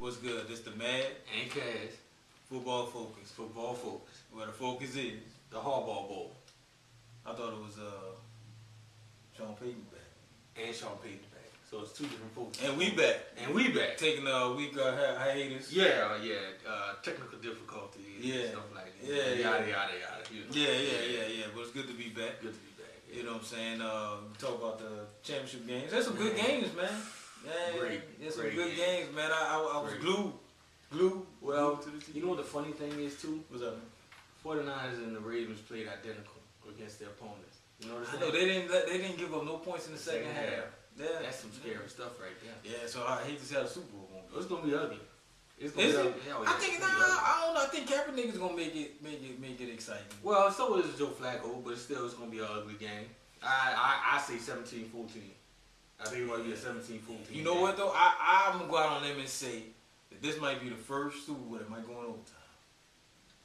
What's good? This the Mad and Cash Football Focus. Football Focus, Where the focus is. the Hardball Bowl, I thought it was Sean Payton back. and Sean Payton back. So it's two different folks. And we back. And we back. Taking a week hiatus. Yeah. Technical difficulties Yeah. and stuff like that. Yeah, Yada. Yeah. But it's good to be back. Good to be back. You know what I'm saying? We talk about the championship games. There's some good games, man. Yeah, there's some good games, man. I was glued. Well, you know what the funny thing is too? What's up, man? 49ers and the Ravens played identical against their opponents. You notice I that? know they didn't give up no points in the second half. Yeah. That's some scary stuff right there. Yeah, so I hate to see how the Super Bowl won't be. It's gonna be ugly. It's gonna Is be it? ugly. Hell yeah, I think it's gonna be ugly. I don't know. I think Kaepernick is gonna make it exciting. Well, so is Joe Flacco, but still it's gonna be an ugly game. I say 17-14. I think it's gonna be a 17-14. You know what though? I'm gonna go out on them and say that this might be the first Super Bowl that might go in overtime.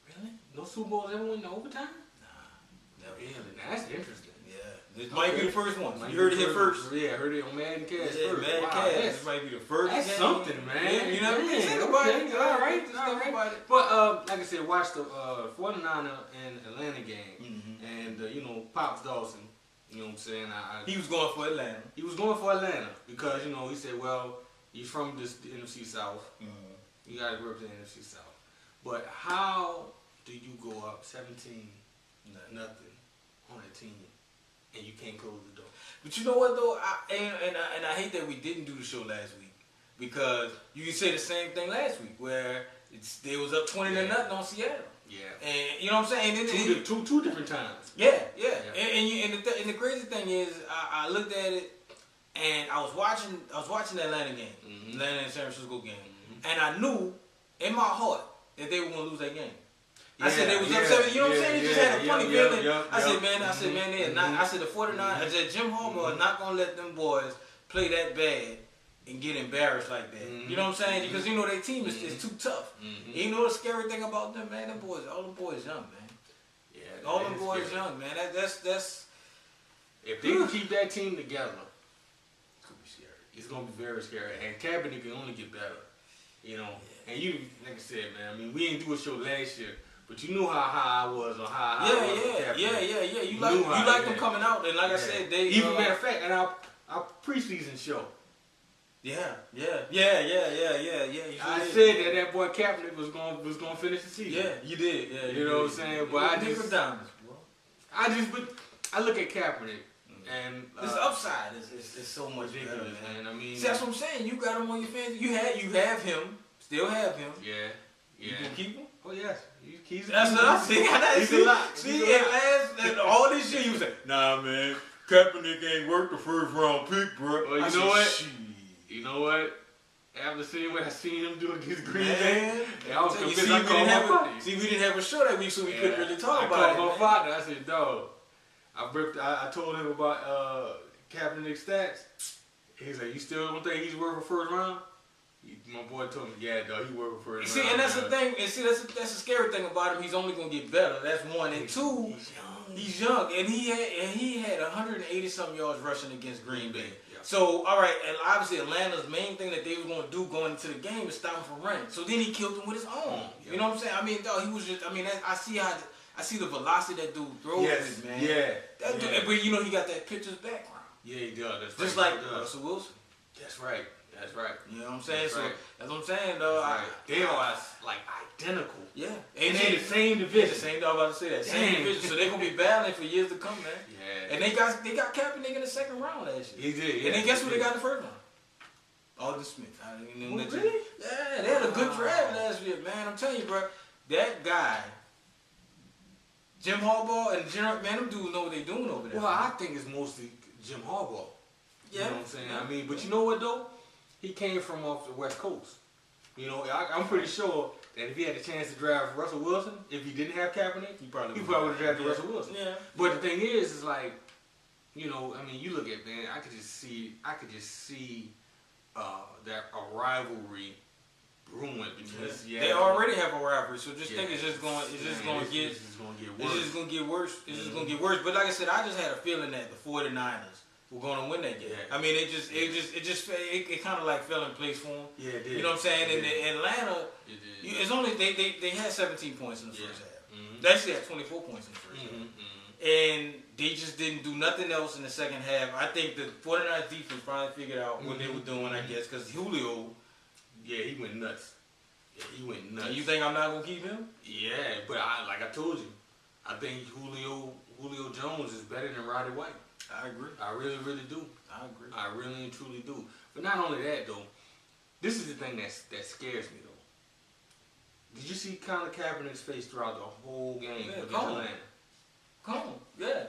Really? No Super Bowls ever went in overtime? Nah, never. Really? That's interesting. Yeah, this might be the first one. Might You be heard the it here first. Yeah, heard it on Mad and Cash Yeah, first. man, Wow, Cash. that's- This might be the first. That's game. something, man. Yeah, you know what I mean? Yeah, Think about okay. it. All right, Just all think right. about it. But like I said, watch the 49er and Atlanta game, Mhm. and you know, Pops Dawson. You know what I'm saying? He was going for Atlanta. He was going for Atlanta because you know he said, well, he's from the NFC South. You got to represent the NFC South. But how do you go up 17-0 on a team and you can't close the door? But you know what though? I hate that we didn't do the show last week because you can say the same thing last week where they was up 20-0 on Seattle. Yeah. And you know what I'm saying? And Two different times. Yeah. And the crazy thing is, I looked at it and I was watching the Atlanta game, Atlanta and San Francisco game, and I knew in my heart that they were gonna lose that game. I said they was up 7. You know what I'm saying? It just had a funny feeling. I said, man, they're not. I said the 49. I said Jim Harbaugh is not gonna let them boys play that bad and get embarrassed like that. You know what I'm saying? Because you know their team is too tough. You know the scary thing about them, man? All them boys young, man. Yeah. All them boys young, man. That's. If they can keep that team together, it's gonna be scary. It's gonna be very scary. And Kaepernick can only get better. You know. And you, like I said, man. I mean, we didn't do a show last year. But you knew how high I was on how high I was on Kaepernick. You like them coming out, and like I said, they even matter of fact, in our preseason show. Yeah. I said that boy Kaepernick was gonna finish the season. Yeah, you did. Yeah, you know what I'm saying. But I look at Kaepernick and this upside is so much ridiculous, better, man. I mean, see, that's what I'm saying. You got him on your fans. You have him, still have him. Yeah. You can keep him. Oh yes, he's that's what I see. He's a lot. See, and all this shit, you say, nah, man, Kaepernick ain't worth the first round pick, bro. Well, you know what? You know what? After seeing what I seen him do against Green Bay, I was convinced I called my partner. See, we didn't have a show that week, so we couldn't really talk about it. I called my partner. I said, dog. I told him about Kaepernick's stats. He's like, you still don't think he's worth a first round? My boy told me, yeah, dog, he worth a first round. See, and that's the thing. And see, that's the scary thing about him. He's only gonna get better. That's one. And two, he's young, and he had 180 something yards rushing against Green Bay. Yeah. So, all right, and obviously Atlanta's main thing that they were gonna do going into the game is stop him from running. So then he killed him with his own. You know what I'm saying? I mean, dog, he was just. I mean, I see the velocity that dude throws with, man. Yeah. But you know, he got that pitcher's background. Yeah, he does. That's just right. like Russell Wilson. That's right. That's right. You know what I'm saying? That's so right. that's what I'm saying, though. They are like identical. Yeah. And they the same division. The same. I was about to say that. Same division. So they're gonna be battling for years to come, man. Yeah. And they got Kaepernick in the second round last year. He did. Yeah, and then guess what they got in the first round? Alden Smith. Really? Yeah, they had a good draft last year, man. I'm telling you, bro. That guy, Jim Harbaugh and General, man, them dudes know what they doing over there. Well, I think it's mostly Jim Harbaugh. Yeah. You know what I'm saying? I mean, but you know what though? He came from off the West Coast. You know, I'm pretty sure that if he had the chance to draft Russell Wilson, if he didn't have Kaepernick, he probably would have drafted Russell Wilson. Yeah. But the thing is like, you know, I mean, you look at, man, I could just see that a rivalry brewing because they already have a rivalry, so just think it's just going to get worse. It's just going to get worse. It's just going to get worse. But like I said, I just had a feeling that the 49ers were going to win that game. Yeah. I mean, it kind of like fell in place for them. Yeah, it did. You know what I'm saying? And Atlanta, it's only they had 17 points in the first half. They actually had 24 points in the first half. And they just didn't do nothing else in the second half. I think the 49ers defense finally figured out what they were doing, I guess, because Julio, he went nuts. Yeah, he went nuts. And you think I'm not going to keep him? Yeah, but like I told you, I think Julio Jones is better than Roddy White. I agree. I really, really do. I agree. I really and truly do. But not only that, though, this is the thing that scares me, though. Did you see Colin Kaepernick's face throughout the whole game with Atlanta? Come on. Yeah.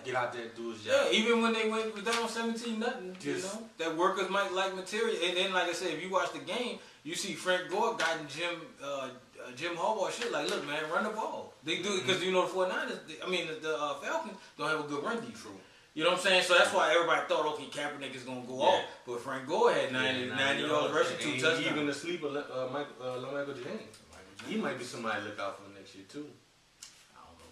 Get out there, do his job. Yeah, even when they went down 17-0, you know, that workers might like material. And then, like I said, if you watch the game, you see Frank Gore guiding Jim Harbaugh shit like, look, man, run the ball. They do it because, you know, the 49ers, the Falcons don't have a good run defense. You know what I'm saying? So that's why everybody thought, okay, Kaepernick is going to go off. But Frank Gore had 90 yards rushing, 2 touchdowns. Even the sleeper, Michael James. He might be somebody to look out for next year, too.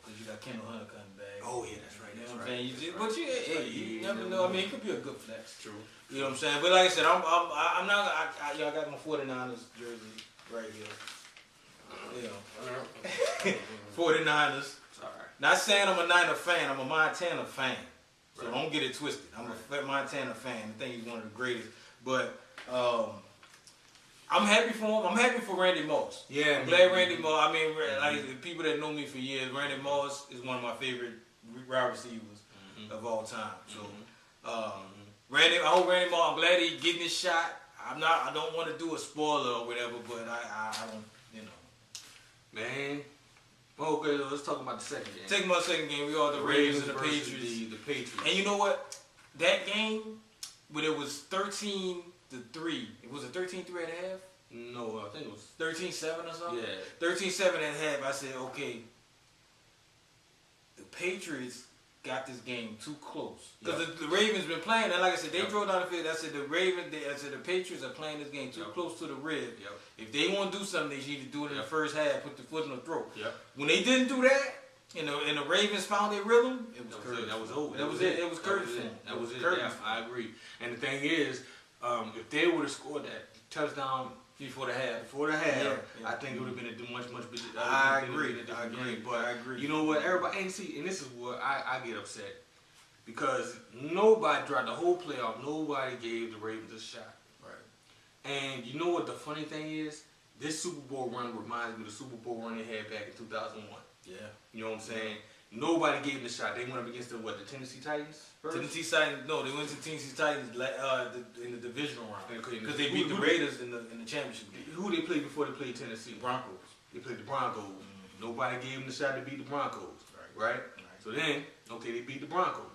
You got Kendall Hunter coming back. Oh yeah, that's right. That's right. You never know. I mean, it could be a good flex. True. You know what I'm saying? But like I said, I'm not. Y'all got my 49ers jersey right here. You know, 49ers. Sorry. Not saying I'm a Niner fan. I'm a Montana fan. So don't get it twisted. I'm a Montana fan. I think he's one of the greatest. But I'm happy for him. I'm happy for Randy Moss. Yeah, I'm glad Randy Moss. I mean, like the people that know me for years, Randy Moss is one of my favorite wide receivers of all time. So, I hope Randy Moss. I'm glad he's getting his shot. I don't want to do a spoiler or whatever, but I don't, you know. Man. Okay, let's talk about the second game. Take my second game. We are the Ravens and the Patriots. The Patriots. And you know what? That game, when it was 13-3, it was a 13-3 at half. No, I think it was 13-7 or something. Yeah, 13-7 at half. I said, okay, the Patriots got this game too close because the Ravens been playing, and like I said, they drove down the field. I said the Patriots are playing this game too close to the rib. If they want to do something, they need to do it in the first half. Put the foot in the throat. When they didn't do that, and the Ravens found their rhythm, it was curtains. That was over. That was it. It was curtains. That was it. Yeah, I agree. And the thing is, if they would have scored that touchdown before the half, I think it would have been a much better. I agree. But you know what, everybody, and this is where I get upset because nobody throughout the whole playoff, nobody gave the Ravens a shot. Right. And you know what the funny thing is? This Super Bowl run reminds me of the Super Bowl run they had back in 2001. Yeah. You know what I'm saying? Nobody gave them a shot. They went up against the Tennessee Titans first? Tennessee Titans. No, they went to Tennessee Titans in the divisional round because they beat the Raiders in the championship game. Who they played before they played Tennessee? Broncos. They played the Broncos. Nobody gave them the shot to beat the Broncos. Right? So then, they beat the Broncos.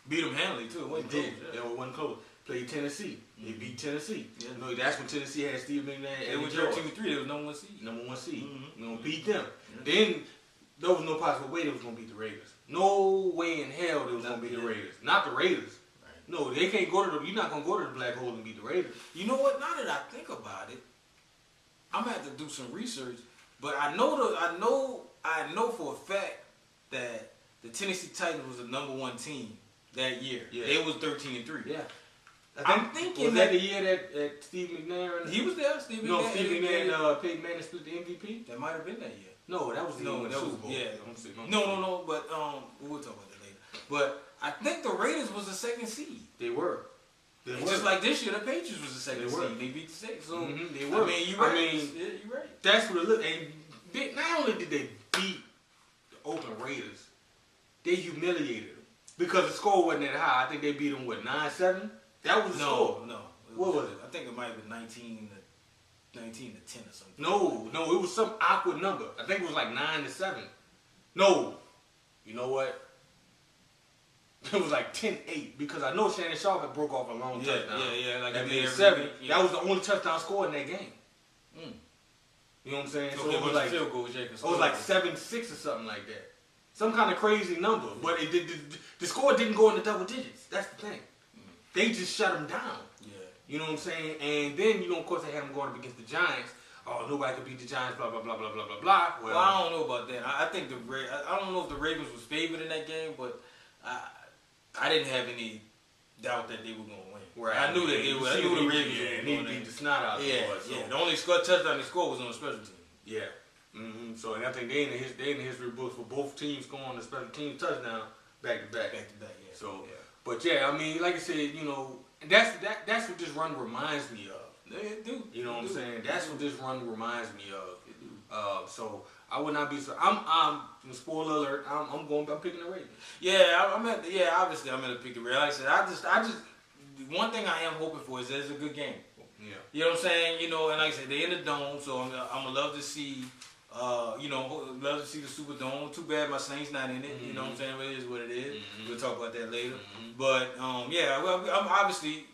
Beat them handily too. It wasn't close. It wasn't close. Played Tennessee. They beat Tennessee. No, that's when Tennessee had Steve McNair. They were 13-3. They was number 1 seed. Number 1 seed. We're gonna beat them. Then there was no possible way they was gonna beat the Raiders. No way in hell they was gonna beat the Raiders. Not the Raiders. No, they can't go to you're not gonna go to the black hole and beat the Raiders. You know what? Now that I think about it, I'm gonna have to do some research. But I know for a fact that the Tennessee Titans was the number 1 team that year. Yeah. They was 13-3. Yeah. I'm thinking was that the year that Steve McNair and he was there. Steve McNair and Payton Manning split the MVP. That might have been that year. No, that was the year. Super Bowl. Yeah. No. But we'll talk about that later. But I think the Raiders was the 2nd seed. They were. Just like this year, the Patriots was the 2nd seed. They beat the 6th. So they were. I mean, you're right. That's what it looked. And not only did they beat the Oakland Raiders, they humiliated them because the score wasn't that high. I think they beat them 9-7. That was the score. No. What was it? I think it might have been 19-10 or something. No, it was some awkward number. I think it was like 9-7. No, you know what? It was like 10-8 because I know Shannon Sharp had broke off a long touchdown. Yeah, like that made 7. Yeah. That was the only touchdown scored in that game. You know what I'm saying? So it was like field goal, it was like 7-6 or something like that. some kind of crazy number. But the score didn't go in the double digits. That's the thing. They just shut them down. Yeah. You know what I'm saying? And then, of course, they had them going up against the Giants. Oh, nobody could beat the Giants, blah, blah, blah, blah, blah, blah, blah. Well, I don't know about that. I think I don't know if the Ravens was favored in that game, but I didn't have any doubt that they were going to win. Right. I knew that they were. I knew the Ravens were going going to beat the snot out of Yeah, so. yeah. The only touchdown they scored was on the special team. Yeah. Mm-hmm. So, and I think they in the history books for both teams scoring the special team touchdown back to back. Back to back, yeah. So, yeah. But yeah, I mean, like I said, that's what this run reminds me of. They do. You know what I'm saying? That's what this run reminds me of. So I would not be so. I'm spoiler alert. I'm picking the Ravens. Yeah, obviously I'm gonna pick the Ravens. Like I said, I just one thing I am hoping for is that it's a good game. Yeah. You know what I'm saying? And like I said, they in the dome, so I'm gonna love to see. Love to see the Superdome. Too bad my Saints not in it. Mm-hmm. You know what I'm saying? But it is what it is. Mm-hmm. We'll talk about that later. Mm-hmm. But I'm obviously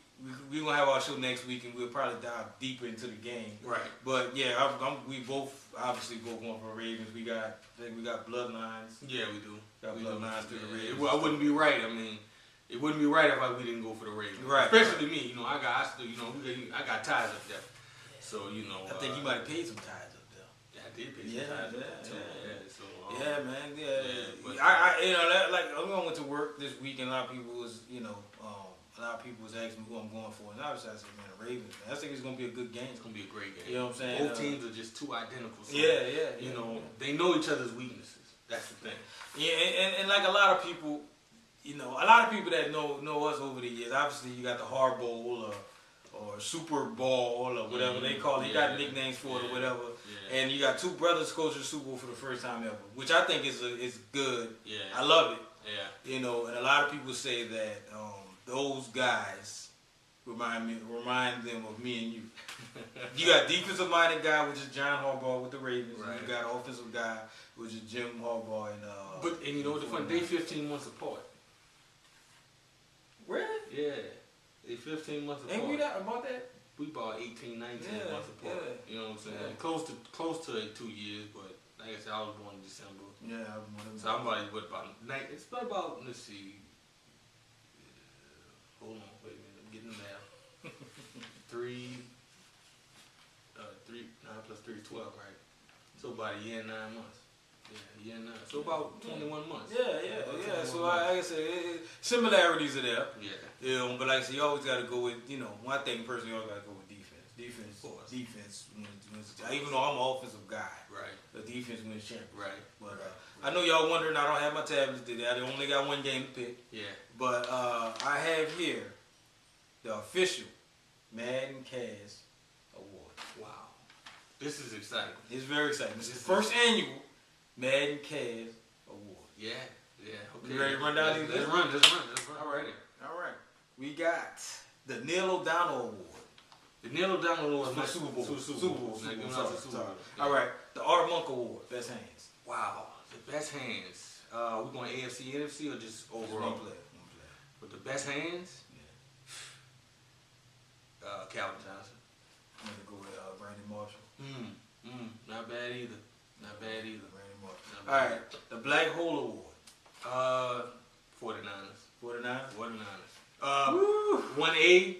we're gonna have our show next week, and we'll probably dive deeper into the game. Right. But yeah, we both obviously both going for Ravens. We got bloodlines. Yeah, we do. Got bloodlines to the Ravens. Well, I wouldn't be right. I mean, it wouldn't be right if we didn't go for the Ravens. Right. Especially me. I got ties up there. So I think you might have paid some ties up there. Yeah, I did pay some ties up there too. So, yeah, man. Yeah. But, I went to work this week, and a lot of people was asking me who I'm going for, and obviously I said, man, the Ravens. Man. I think it's gonna be a good game. It's gonna be a great game. You know what I'm saying? Both teams are just too identical. So, they know each other's weaknesses. That's the thing. Yeah, and like a lot of people, a lot of people that know us over the years. Obviously, you got the Hard Bowl or Super Bowl or whatever they call it. You got nicknames for it or whatever. Yeah. And you got two brothers coaching the Super Bowl for the first time ever, which I think is good. Yeah. I love it. Yeah. And a lot of people say that those guys remind them of me and you. You got defensive minded guy, which is John Harbaugh with the Ravens. Right. And you got offensive guy, which is Jim Harbaugh and you know what's the fun? They 15 months apart. Really? Yeah. They 15 months apart. Ain't we about that? We about 18, 19 months apart. Yeah. You know what I'm saying? Yeah. Close to 2 years, but like I said, I was born in December. Yeah, I was born in December. So I'm it's about, let's see. Hold on, wait a minute, I'm getting the math. 9 plus 3 is 12, right? So about a year and 9 months. Yeah, a year and 9. So about 21 months. Yeah. So like I said, similarities are there. Yeah. But like I said, you always got to go with, one thing personally, you always got to go with defense. Defense wins. Even though I'm an offensive guy. Right. The defense wins champions. Right. But I know y'all wondering, I don't have my tablets today. I only got one game to pick. Yeah. But I have here the official Madden Cast Award. Wow. This is exciting. It's very exciting. It's the first annual Madden Cast Award. Yeah. Okay. You ready to run down these? Let's run. All right. We got the Neil O'Donnell Award. The Neil O'Donnell Award for the Super Bowl. Super Bowl. All right. The Art Monk Award. Best hands. Wow. The best hands. We going AFC, NFC, or just overall? One play. With the best hands? Yeah. Calvin Johnson. I'm going to go with Brandon Marshall. Not bad either. Brandon Marshall. All right. The Black Hole Award. 49ers. 1A.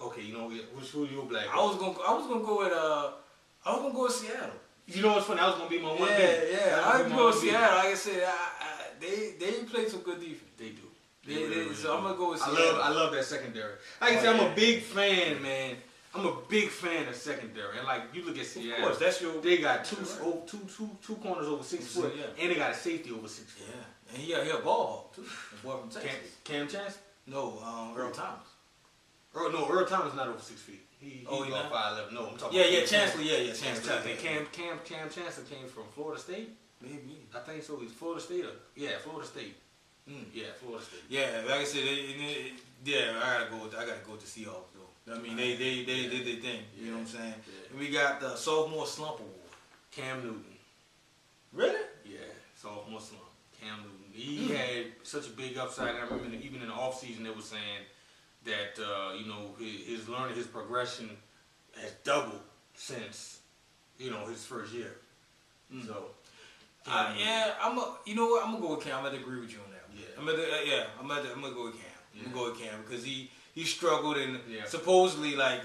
Okay, who's your black? I was gonna go with Seattle. You know what's funny? I was gonna be my 1B. Yeah. I was gonna go with Seattle. Like I said, they play some good defense. They do. So I'm gonna go with Seattle. I love that secondary. Like I said, I'm a big fan, man. I'm a big fan of secondary. And like you look at Seattle, of course, they got two corners over 6 foot, and they got a safety over 6 foot. Yeah, and he a ball hawk too. The boy from Texas. Cam Chance? No, Earl Thomas. Earl Thomas is not over 6 feet. He's about 5'11". No, I'm talking. About Chancellor. Chancellor. Cam Chancellor came from Florida State. Maybe. I think so. He's Florida State. Florida State. Yeah, Florida State. Yeah, like I said, I gotta go with the Seahawks though. I mean, they did their thing. You know what I'm saying? Yeah. And we got the Sophomore Slump Award. Cam Newton. Really? Yeah, Sophomore Slump. Cam Newton. He had such a big upside. I remember even in the offseason they were saying that his learning, his progression has doubled since his first year. So You know what? I'm gonna go with Cam. I'm gonna agree with you on that one. Yeah. I'm gonna go with Cam. Yeah. I'm gonna go with Cam because he struggled and Yeah. supposedly like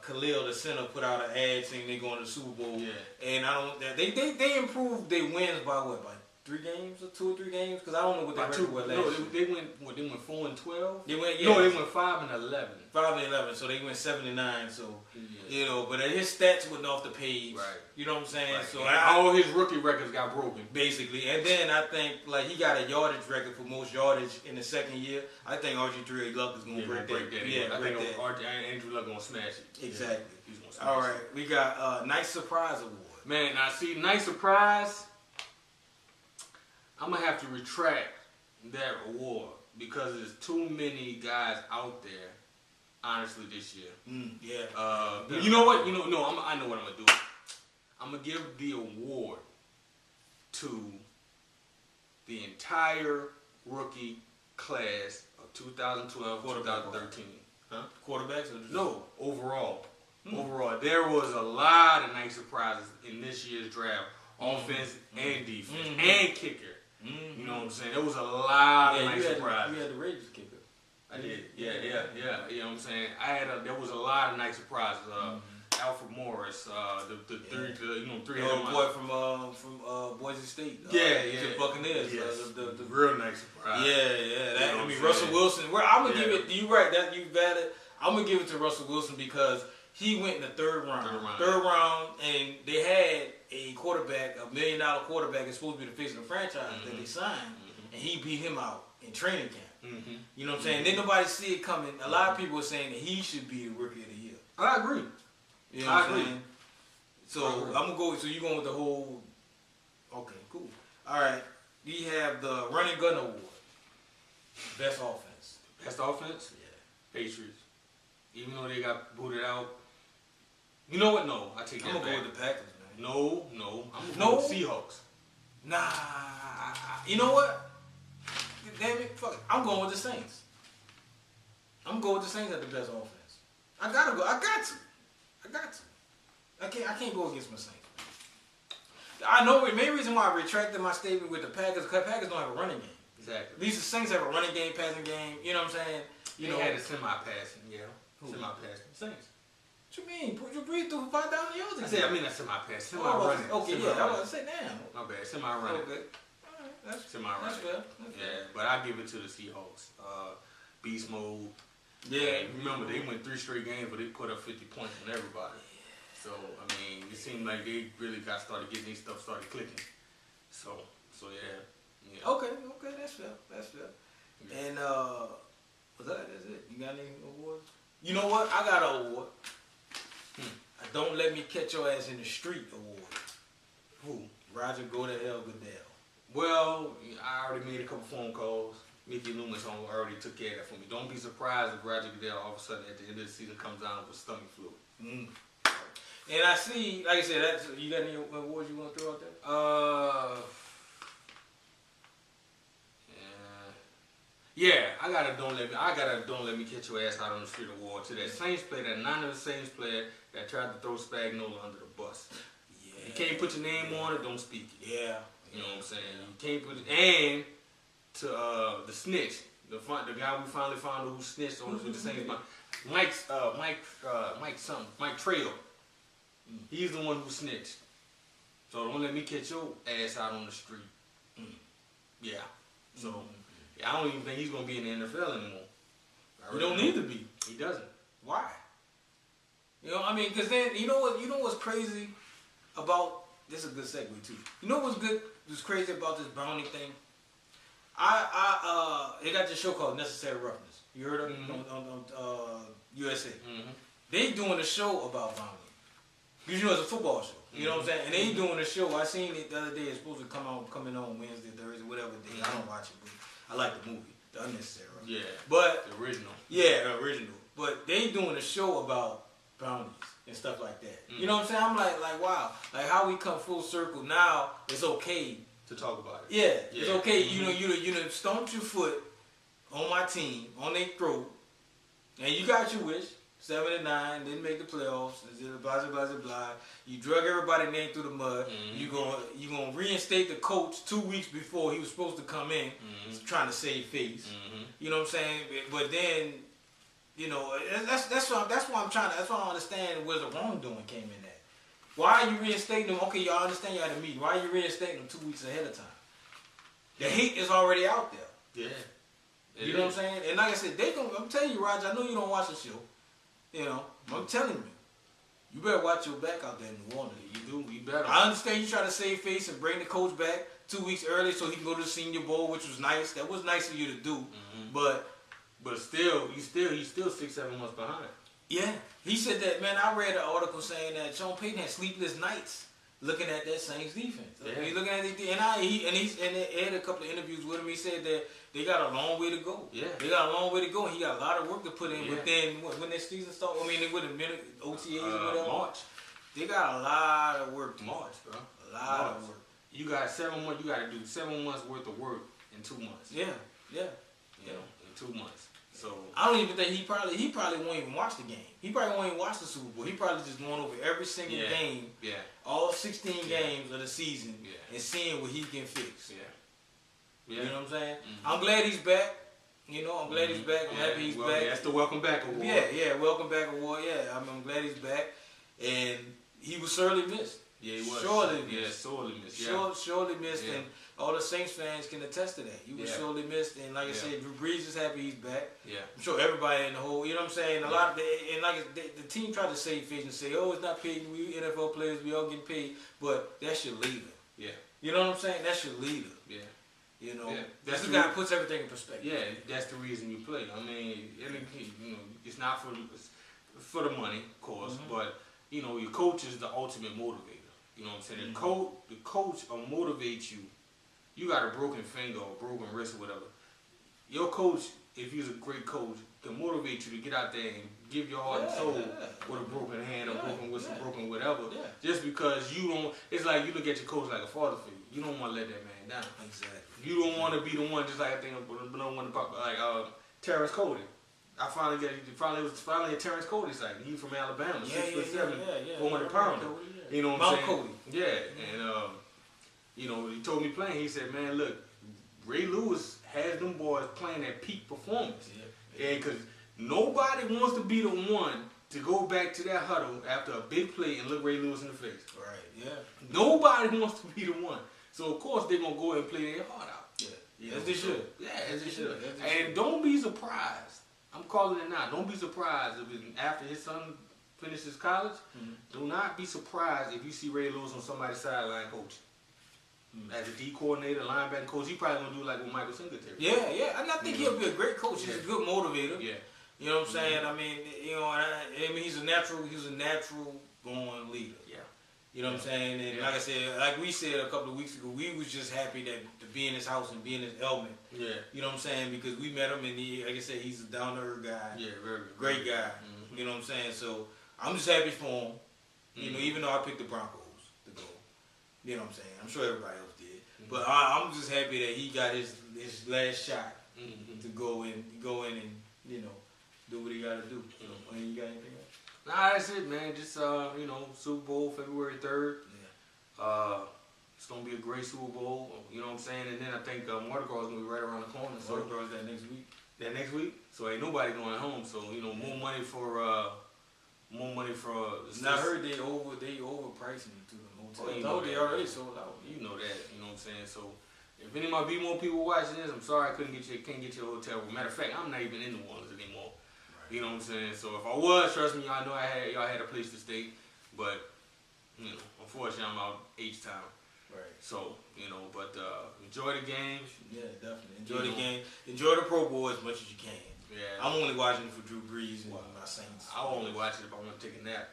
Khalil the center put out an ad saying they going to the Super Bowl. Yeah. And I don't. They improved their wins by what? By 3 games or 2 or 3 games? Because I don't know what their record was last year. They went 4-12. They went No, they went 5-11. 5-11, so they went 7-9. So Yeah. but his stats wasn't off the page. Right. You know what I'm saying? Right. So and all his rookie records got broken. basically, and then I think like he got a yardage record for most yardage in the second year. I think RG3 Luck is gonna break that. Yeah, I break think that. Andrew Luck gonna smash it. Exactly. Yeah, he's gonna smash All right, we got Nice Surprise Award. Man, I see Nice Surprise. I'm gonna have to retract that award because there's too many guys out there. Honestly, this year. Yeah. You know what? No. I know what I'm gonna do. I'm gonna give the award to the entire rookie class of 2012-2013. Huh? Quarterbacks? Or No, overall. Overall, there was a lot of nice surprises in this year's draft, offense and defense and kicker. You know what I'm saying? There was a lot of nice surprises. You had the Raiders kicker. I did. Yeah. You know what I'm saying? There was a lot of nice surprises. Alfred Morris, the three boy from Boise State. The Buccaneers. Yes. The real nice surprise. Yeah. Russell Wilson. I'm gonna give it. You right. That you valid. I'm gonna give it to Russell Wilson because he went in the third round, and they had a quarterback, $1 million quarterback, is supposed to be the face of the franchise that they signed, and he beat him out in training camp. You know what I'm saying? Didn't nobody see it coming. A lot of people are saying that he should be the rookie of the year. I agree. You know what I'm saying? So I'm gonna go. So you going with the whole? Okay, cool. All right. We have the Run and Gun Award. Best offense. Best offense? Yeah. Patriots. Even though they got booted out. You know what? No, I take that back. I'm gonna go with the Packers, man. No. I'm gonna go with the Seahawks. Nah. You know what? Damn it, fuck it. I'm going with the Saints. I'm going with the Saints at the best offense. I gotta go. I got to. I can't go against my Saints. I know the main reason why I retracted my statement with the Packers because Packers don't have a running game. Exactly. At least the Saints have a running game, passing game. You know what I'm saying? They had a semi-passing, semi-passing. Saints. What you mean? You breathe through 5,000 yards. I said, a semi-passing. Semi-running. Okay, yeah. I was say now. My bad. Semi-running. Okay. All right. That's semi-running. That's fair. Yeah, but I give it to the Seahawks. Beast mode. Yeah. And remember, they went 3 straight games, but they put up 50 points on everybody. So, I mean, it seemed like they really got started getting these stuff started clicking. So yeah. Okay, that's fair. Yeah. And that's it. You got any awards? You know what? I got an award. Don't Let Me Catch Your Ass in the Street award. Who? Roger Go to Hell Goodell. Well, I already made a couple phone calls. Mickey Loomis already took care of that for me. Don't be surprised if Roger Goodell all of a sudden at the end of the season comes down with stomach flu. And I see, like I said, you got any awards you want to throw out there? Yeah, I got a Don't Let Me Catch Your Ass Out on the Street award to that Saints player, that 9 Saints player that tried to throw Spagnuolo under the bus. Yeah. You can't put your name on it, don't speak it. Yeah. You know what I'm saying? You can't put it, and to the snitch, the guy we finally found who snitched on us with the Saints, Mike Trail. He's the one who snitched. So don't let me catch your ass out on the street. Yeah. So I don't even think he's gonna be in the NFL anymore. He don't need to be. He doesn't. Why? You know, I mean, because then you know what's crazy about this is a good segue too. You know what's crazy about this bounty thing? They got this show called Necessary Roughness. You heard of it on USA? They doing a show about bounty. Because you know it's a football show. You know what I'm saying? And they doing a show. I seen it the other day. It's supposed to coming on Wednesday, Thursday, whatever day. I don't watch it, but I like the movie, The Unnecessary Roughness. Yeah. But the original. Yeah, the original. But they doing a show about bounties and stuff like that. You know what I'm saying? I'm like wow. Like how we come full circle now. It's okay to talk about it. Yeah. It's okay. You know, stomped your foot on my team, on their throat, and you got your wish. 7-9, didn't make the playoffs. Blah blah blah blah. You drug everybody's name through the mud. You gonna reinstate the coach 2 weeks before he was supposed to come in, trying to save face. You know what I'm saying? But then, you know, that's why I'm trying to. That's why I don't understand where the wrongdoing came in at. Why are you reinstating them? Okay, y'all understand you had a meeting. Why are you reinstating them 2 weeks ahead of time? The hate is already out there. Yeah. You know what I'm saying? And like I said, I'm telling you, Roger, I know you don't watch the show. You know, I'm telling you. You better watch your back out there in New Orleans. You do. You better. I understand you try to save face and bring the coach back 2 weeks early so he can go to the Senior Bowl, which was nice. That was nice of you to do. But still, he's still 6-7 months behind. Yeah. He said that, man, I read an article saying that Sean Payton had sleepless nights looking at that Saints defense. Yeah. He's looking at it, and they had a couple of interviews with him. He said that they got a long way to go. Yeah. They got a long way to go, and he got a lot of work to put in. But then when their season started, I mean, they would have been OTAs or whatever. March. They got a lot of work to March, bro. A lot of work. You got 7 months. You got to do 7 months worth of work in 2 months. Yeah. You know, in 2 months. So I don't even think he probably won't even watch the game. He probably won't even watch the Super Bowl. He probably just going over every single game, all 16 games of the season, and seeing what he can fix. You know what I'm saying? I'm glad he's back. You know, I'm glad he's back. I'm happy he's back. That's the welcome back award. Welcome back award. Yeah, I'm glad he's back, and he was sorely missed. Yeah, he was. Sorely missed. Yeah, sorely missed. Surely missed, and all the Saints fans can attest to that. He was surely missed, and like I said, Drew Brees is happy he's back. I'm sure everybody in the whole, you know what I'm saying? A lot of the team tried to save face and say, oh, it's not paid. We NFL players, we all get paid, but that's your leader. You know what I'm saying? That's your leader. You know, that's the guy who puts everything in perspective. Yeah, that's the reason you play. I mean, you know, it's not for the money, of course, but you know, your coach is the ultimate motivator. You know what I'm saying? The coach will motivate you. You got a broken finger or broken wrist or whatever. Your coach, if he's a great coach, can motivate you to get out there and give your heart and soul with a broken hand or broken whistle, broken whatever. Just because you don't, it's like you look at your coach like a father figure. You don't want to let that man down. Exactly. You don't want to be the one, just like I think, but don't want to like Terrence Cody. I finally a Terrence Cody site. He's from Alabama, 6'7", 400 pounder. You know what I'm saying? Cody. Yeah, and you know, he told me playing. He said, "Man, look, Ray Lewis has them boys playing at peak performance, and because nobody wants to be the one to go back to that huddle after a big play and look Ray Lewis in the face. Right. Yeah. Nobody wants to be the one. So of course they're gonna go ahead and play their heart out. Yeah. As they should. Yeah, as they should. And don't be surprised. I'm calling it now. Don't be surprised if after his son finishes college. Do not be surprised if you see Ray Lewis on somebody's sideline coaching. As a D coordinator, linebacker coach, he probably gonna do like what Michael Singletary. Yeah. And I think he'll be a great coach. He's a good motivator. Yeah. You know what I'm saying? I mean, you know, I mean, he's a natural born leader. Yeah. You know what I'm saying? And like I said, like we said a couple of weeks ago, we was just happy that to be in his house and be in his element. Yeah. You know what I'm saying? Because we met him and he, like I said, he's a down to earth guy. Yeah, very great guy. You know what I'm saying? So I'm just happy for him. You know, even though I picked the Broncos to go. You know what I'm saying? I'm sure everybody else did. But I'm just happy that he got his last shot to go in and, you know, do what he got to do. So, you got anything else? Nah, that's it, man. Just, you know, Super Bowl, February 3rd. Yeah. It's going to be a great Super Bowl, you know what I'm saying? And then I think Mardi Gras is going to be right around the corner. So Mardi Gras is that next week. That next week? So ain't nobody going home. So, you know, more money for the I heard they overpricing it to the hotel. They already sold out. You know that, you know what I'm saying? So if any might be more people watching this, I'm sorry I can't get your hotel room. Matter of fact, I'm not even in New Orleans anymore. Right. You know what I'm saying? So if I was, trust me, y'all know y'all had a place to stay. But, you know, unfortunately I'm out H-Town. Right. So, you know, but enjoy the games. Yeah, definitely. Enjoy the game. Enjoy the Pro Bowl as much as you can. Yeah. I'm only watching for Drew Brees and my Saints. I'll only watch it if I want to take a nap.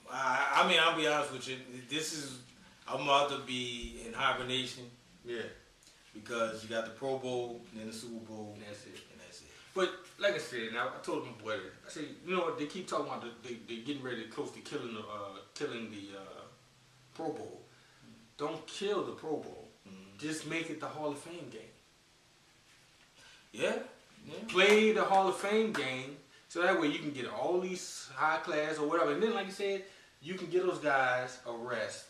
I mean, I'll be honest with you. I'm about to be in hibernation. Yeah. Because you got the Pro Bowl, and then the Super Bowl. And that's it. But like I said, now I told my boy, I said, you know what? They keep talking about they getting ready close to killing the Pro Bowl. Don't kill the Pro Bowl. Just make it the Hall of Fame game. Yeah. Play the Hall of Fame game So that way you can get all these high class or whatever. And then, like you said, you can get those guys a rest.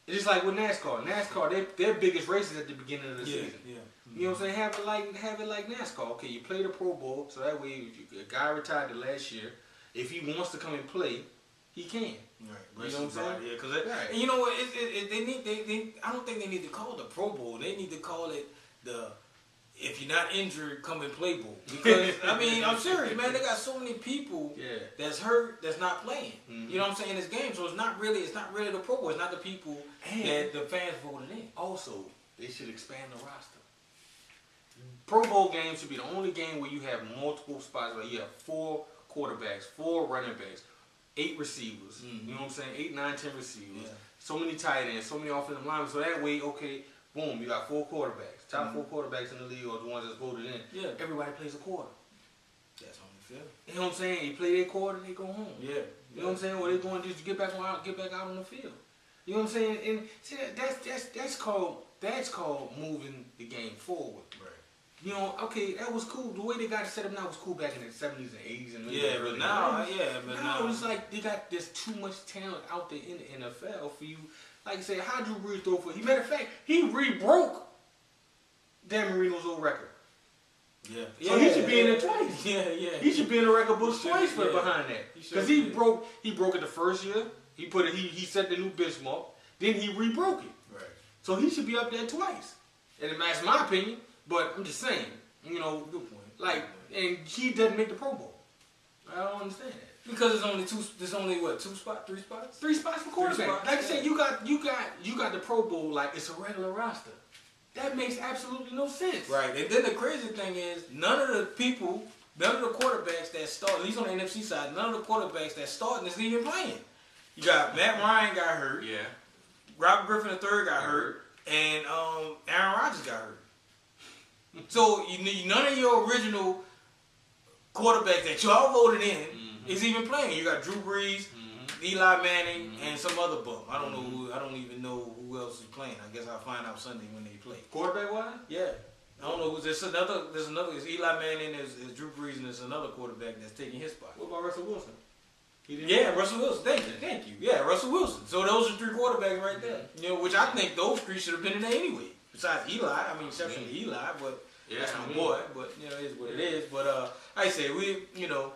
It's just like with NASCAR. NASCAR, their biggest races at the beginning of the season. Yeah. You know what I'm saying? Have it like NASCAR. Okay, you play the Pro Bowl, so that way if a guy retired the last year, if he wants to come and play, he can. Right. You know what I'm saying? Yeah, because and you know what? I don't think they need to call it the Pro Bowl. They need to call it the if you're not injured, come and play bowl. Because I mean, I'm serious, man. They got so many people that's hurt, that's not playing. You know what I'm saying? In this game, so it's not really the Pro Bowl. It's not the people that the fans voted in. Also, they should expand the roster. Pro Bowl games should be the only game where you have multiple spots. Like you have 4 quarterbacks, 4 running backs, 8 receivers. You know what I'm saying? 8, 9, 10 receivers. So many tight ends, so many offensive linemen. So that way, okay, boom, you got 4 quarterbacks. Top 4 quarterbacks in the league, or the ones that's voted in. Yeah. Everybody plays a quarter. That's on the field. You know what I'm saying? You play their quarter, they go home. Yeah. You know what I'm saying? Or they going to just get back out on the field. You know what I'm saying? And see, that's called moving the game forward. Right. You know, okay, that was cool. The way they got it set up now was cool back in the 70s and 80s and but now it's like there's too much talent out there in the NFL for you. Like I said, how Drew Brees throw for? Matter of fact, he re-broke Dan Marino's old record. Yeah. So he should be in it twice. Yeah. He should be in the record books twice for behind that. Because he broke it the first year. He set the new benchmark. Then he re-broke it. Right. So he should be up there twice. And that's my opinion. But I'm just saying, you know, good point. Like, and he doesn't make the Pro Bowl. I don't understand that. Because there's only what, 2 spots, 3 spots? 3 spots for quarterback. Like I said, you got the Pro Bowl like it's a regular roster. That makes absolutely no sense. Right. And then the crazy thing is, none of the quarterbacks that start, at least on the NFC side, none of the quarterbacks that starting is even playing. You got Matt Ryan got hurt. Yeah. Robert Griffin III got hurt. And Aaron Rodgers got hurt. So none of your original quarterbacks that y'all voted in is even playing. You got Drew Brees, Eli Manning, and some other bum. I don't know who. I don't even know who else is playing. I guess I'll find out Sunday when they play. Quarterback wise? Yeah. I don't know. There's another. It's Eli Manning. There's Drew Brees, and there's another quarterback that's taking his spot. What about Russell Wilson? Russell Wilson. Thank you. Yeah, Russell Wilson. So those are 3 quarterbacks right there. You know, which I think those 3 should have been in there anyway. Besides Eli, I mean, exception to Eli, but that's my boy. But you know, it is what it is. But like I say, I don't know,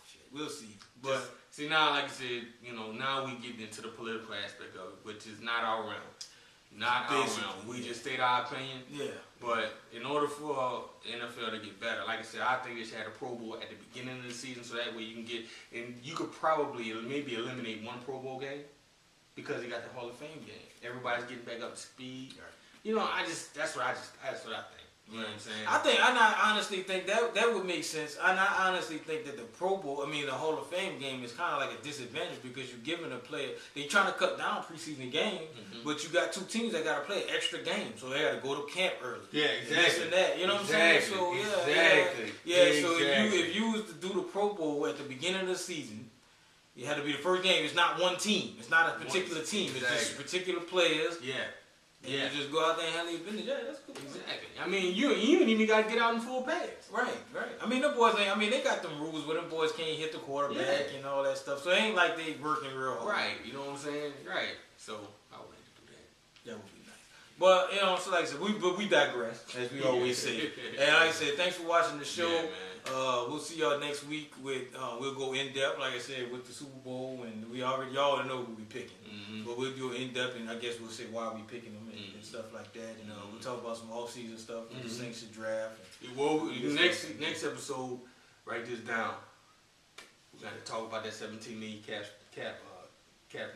shit. We'll see. But see now, like I said, you know, now we get into the political aspect of it, which is not our realm. Not our realm. We just state our opinion. Yeah. But in order for NFL to get better, like I said, I think they should have a Pro Bowl at the beginning of the season, so that way you can get, and you could probably maybe eliminate 1 Pro Bowl game because they got the Hall of Fame game. Everybody's getting back up to speed. Right. You know, that's what I think. You know what I'm saying? I honestly think that would make sense. I honestly think that the Pro Bowl, the Hall of Fame game is kind of like a disadvantage because you're giving a player, they're trying to cut down preseason games, but you got 2 teams that got to play extra games, so they got to go to camp early. Yeah, exactly. And this and that, you know what I'm saying? So so if you was to do the Pro Bowl at the beginning of the season, it had to be the first game. It's not one team. It's not a particular team. It's just particular players. And you just go out there and handle your business. Yeah, that's cool. Exactly. I mean, you ain't even got to get out in full pads. Right. I mean, them boys they got them rules where them boys can't hit the quarterback and all that stuff. So it ain't like they working real hard. Right. You know what I'm saying? Right. So I would like to do that. That would be nice. But, so like I said, we digress, as we always say. And like I said, thanks for watching the show. Yeah, man. We'll see y'all next week with, we'll go in depth, like I said, with the Super Bowl, and y'all already know who we picking. But we'll do in depth, and I guess we'll say why we picking them and stuff like that. And we'll talk about some off-season stuff, with the Saints draft. Well, next episode, write this down. We got to talk about that 17 million cap guys.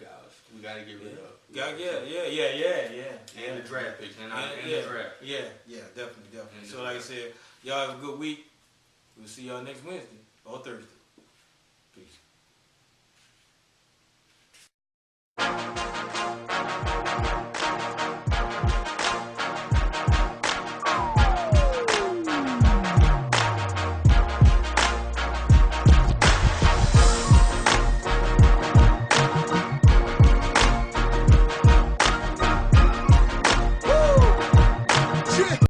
We got to get rid of. Yeah. And the draft picks and the draft. Yeah, definitely. So like I said, y'all have a good week. We'll see y'all next Wednesday or Thursday.